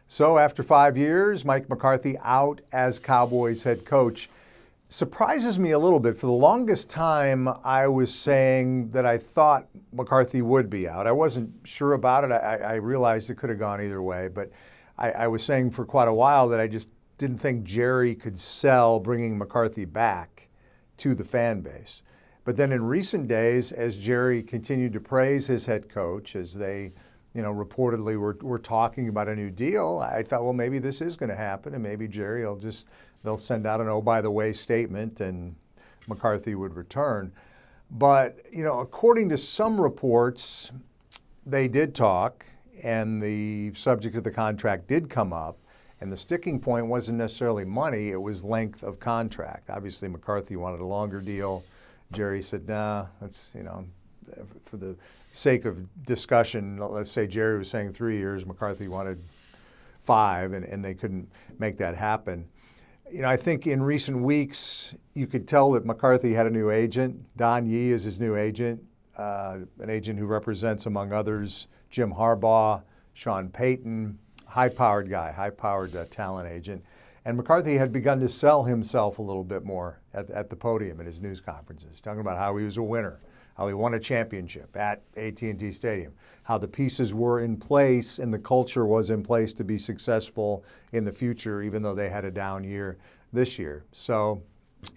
So after 5 years, Mike McCarthy out as Cowboys head coach. Surprises me a little bit. For the longest time, I was saying that I thought McCarthy would be out. I wasn't sure about it. I realized it could have gone either way, but I was saying for quite a while that I just didn't think Jerry could sell bringing McCarthy back to the fan base. But then in recent days, as Jerry continued to praise his head coach, as they reportedly were talking about a new deal, I thought, well, maybe this is going to happen, and maybe Jerry they'll send out an oh, by the way statement, and McCarthy would return. But, according to some reports, they did talk, and the subject of the contract did come up, and the sticking point wasn't necessarily money, it was length of contract. Obviously, McCarthy wanted a longer deal. Jerry said, nah, that's, for the sake of discussion, let's say Jerry was saying 3 years, McCarthy wanted 5, and they couldn't make that happen. I think in recent weeks, you could tell that McCarthy had a new agent. Don Yee is his new agent, an agent who represents, among others, Jim Harbaugh, Sean Payton, high-powered guy, high-powered talent agent. And McCarthy had begun to sell himself a little bit more at the podium at his news conferences, talking about how he was a winner, how he won a championship at AT&T Stadium, how the pieces were in place and the culture was in place to be successful in the future, even though they had a down year this year. So,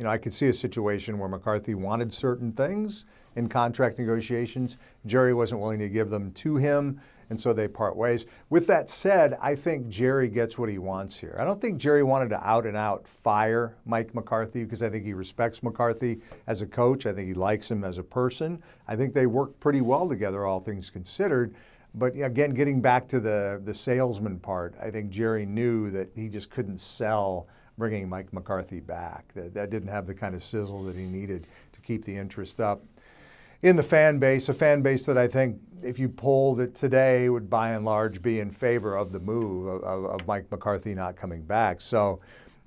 I could see a situation where McCarthy wanted certain things in contract negotiations. Jerry wasn't willing to give them to him, and so they part ways. With that said, I think Jerry gets what he wants here. I don't think Jerry wanted to out and out fire Mike McCarthy, because I think he respects McCarthy as a coach. I think he likes him as a person. I think they work pretty well together, all things considered. But again, getting back to the salesman part, I think Jerry knew that he just couldn't sell bringing Mike McCarthy back. That didn't have the kind of sizzle that he needed to keep the interest up in the fan base, a fan base that I think, if you polled it today, would by and large be in favor of the move of Mike McCarthy not coming back. So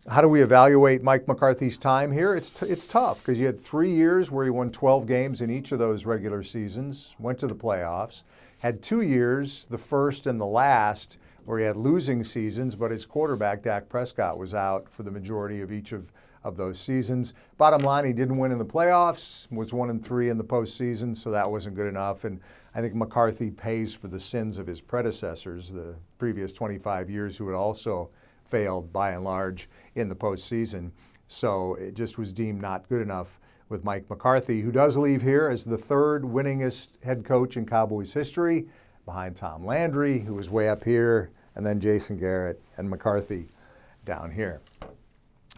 how do we evaluate Mike McCarthy's time here? It's tough, because you had 3 years where he won 12 games in each of those regular seasons, went to the playoffs, had 2 years, the first and the last, where he had losing seasons, but his quarterback, Dak Prescott, was out for the majority of each of those seasons. Bottom line, he didn't win in the playoffs, was 1-3 in the postseason, so that wasn't good enough. And I think McCarthy pays for the sins of his predecessors, the previous 25 years, who had also failed by and large in the postseason. So it just was deemed not good enough with Mike McCarthy, who does leave here as the third winningest head coach in Cowboys history, behind Tom Landry, who was way up here, and then Jason Garrett and McCarthy down here.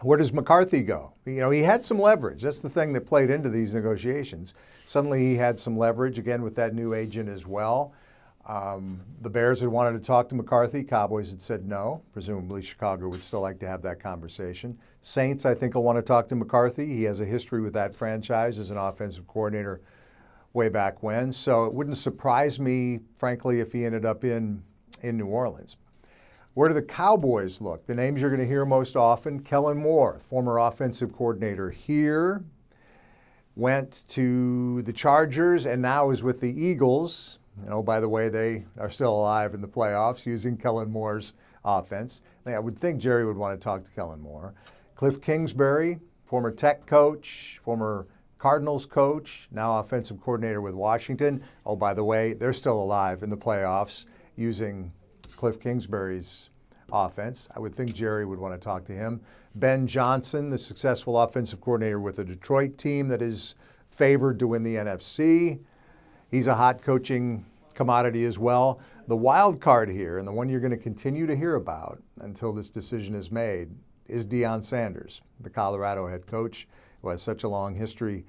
Where does McCarthy go? He had some leverage. That's the thing that played into these negotiations. Suddenly he had some leverage, again, with that new agent as well. The Bears had wanted to talk to McCarthy. Cowboys had said no. Presumably Chicago would still like to have that conversation. Saints, I think, will want to talk to McCarthy. He has a history with that franchise as an offensive coordinator way back when. So it wouldn't surprise me, frankly, if he ended up in New Orleans. Where do the Cowboys look? The names you're going to hear most often: Kellen Moore, former offensive coordinator here, went to the Chargers and now is with the Eagles. By the way, they are still alive in the playoffs using Kellen Moore's offense. I would think Jerry would want to talk to Kellen Moore. Cliff Kingsbury, former Tech coach, former Cardinals coach, now offensive coordinator with Washington. By the way, they're still alive in the playoffs using Cliff Kingsbury's offense. I would think Jerry would want to talk to him. Ben Johnson, the successful offensive coordinator with the Detroit team that is favored to win the NFC. He's a hot coaching commodity as well. The wild card here, and the one you're going to continue to hear about until this decision is made, is Deion Sanders, the Colorado head coach, who has such a long history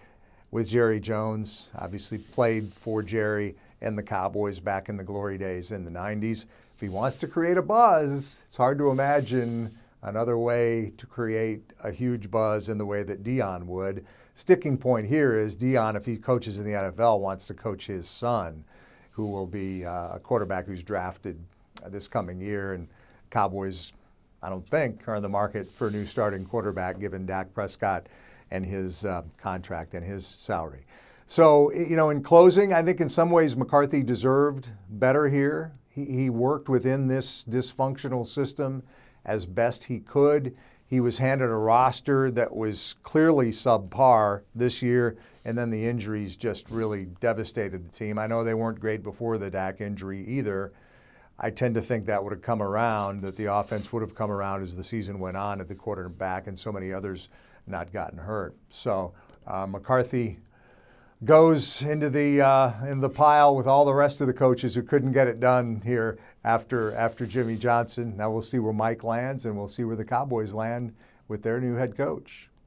with Jerry Jones, obviously played for Jerry and the Cowboys back in the glory days in the 90s. If he wants to create a buzz, it's hard to imagine another way to create a huge buzz in the way that Deion would. Sticking point here is Deion, if he coaches in the NFL, wants to coach his son, who will be a quarterback who's drafted this coming year. And Cowboys, I don't think, are in the market for a new starting quarterback, given Dak Prescott and his contract and his salary. So, in closing, I think in some ways McCarthy deserved better here. he worked within this dysfunctional system as best he could. He was handed a roster that was clearly subpar this year, and then the injuries just really devastated the team. I know they weren't great before the Dak injury either. I tend to think that would have come around, that the offense would have come around as the season went on at the quarterback and so many others not gotten hurt. So McCarthy goes into the pile with all the rest of the coaches who couldn't get it done here after Jimmy Johnson. Now we'll see where Mike lands, and we'll see where the Cowboys land with their new head coach.